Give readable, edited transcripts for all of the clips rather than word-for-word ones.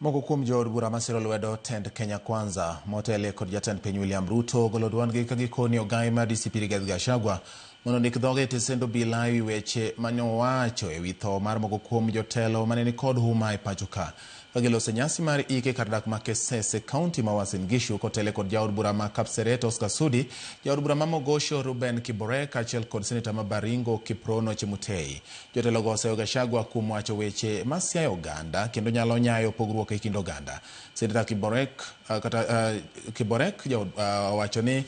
Moko kuom jood bura masiro lwedo tend Kenya Kwanza motele kod jatend piny William Ruto golo dwondgi ka gikoni ogai mar DCP Rigathi Gachagua mondo ndik dhoge tesendo bila ewi weche manyowacho ewi tho mar moko kuom jotelo maneni kod huma e pacho ka. Kagilose nyasi mar ike kar dak ma Kesese kaunti ma Uasin Gishu kotele kod jaod bura ma Kapseret Oscar Sudi, jaod bura ma Mogosho Reuben Kiborek achiel kod seneta ma Baringo Kiprono Chemutei. Jotelo go oseyo Gachagua kuom wacho weche masiayo oganda kendo nyalo nyayo pogruok e kind oganda. Seneta Kiborek wacho ni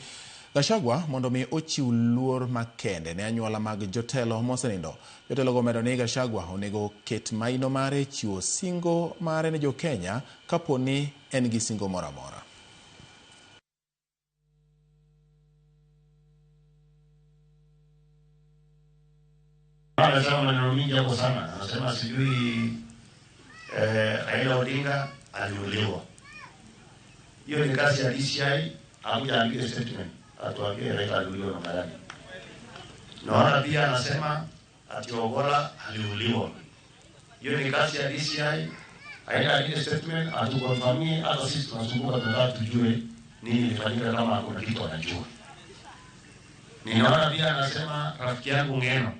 Gachagua mondo mi ochiw luor makende ne anyuola mag jotelo mosenindo. Jotelo go medo ni Gachagua onego ket maino mare chiwo singo mare ne jo Kenya kapo ni en gi singo moro amora. Anasema maneno mingi hapo sana. Anasema sijui Raila Odinga aliuliwa. Hiyo ni kazi ya DCI, hakuja andike statement. Atuambie Raila aliuliwa na nani. Naona pia anasema ati Ogolla aliuliwa. Hiyo ni kazi ya DCI, haina andike statement, atukonfirmie. Hata sisi tunazunguka tunataka tujue nini ilifanyika kama hakuna kitu anajua. Ninaona pia anasema rafiki yangu Ngeno,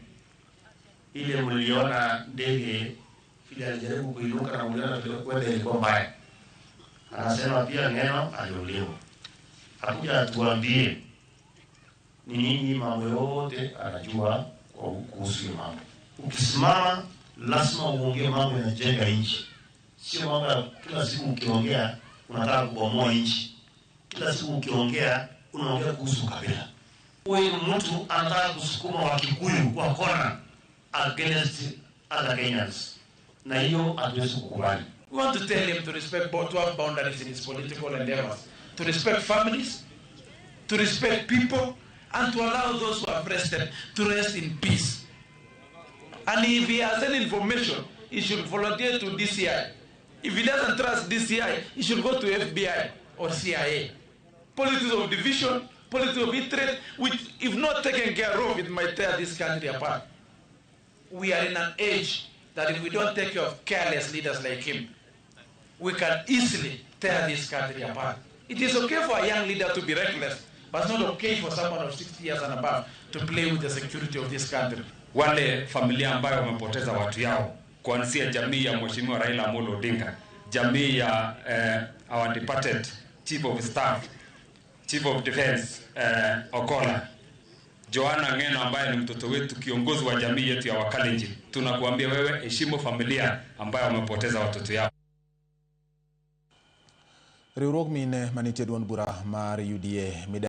ile mliona ndege ile alijaribu kuinuka na mliona kwenda ilikuwa mbaya. Anasema pia Ngeno aliuliwa. Hakuja tuambie ni nini mambo yote anajua kuhusu mambo. Ukisimama lazima uongee mambo yanajenga nchi. Sio mambo ya kila siku ukiongea unataka kubomoa nchi. Kila siku ukiongea unaongea kuhusu kabila. Huyu mtu anataka kusukuma Wakikuyu kwa kona against other Kenyans. Na hiyo hatuwezi kukubali. We want to tell him to respect both boundaries in his political endeavors, to respect families, to respect people, and to allow those who are arrested to rest in peace. And if he has any information, he should volunteer to DCI. If he doesn't trust DCI, he should go to FBI or CIA. Politics of division, politics of hatred, which if not taken care of, it might tear this country apart. We are in an age that if we don't take care of careless leaders like him, we can easily tear this country apart. It is okay for a young leader to be reckless, but it's not okay for someone of 60 years and above to play with the security of this country. Wale familia ambayo wamepoteza watu yao, kuanzia jamii ya Mheshimiwa Raila Amolo Odinga, jamii ya our departed Chief of Staff, Chief of Defense Ogolla, Joanna Ngeno ambaye ni mtoto wetu, kiongozi wa jamii yetu ya Wakalenjin, tunakuambia wewe heshimu familia ambayo wamepoteza watoto yao. Riwruok mine manitie duond bura mar UDA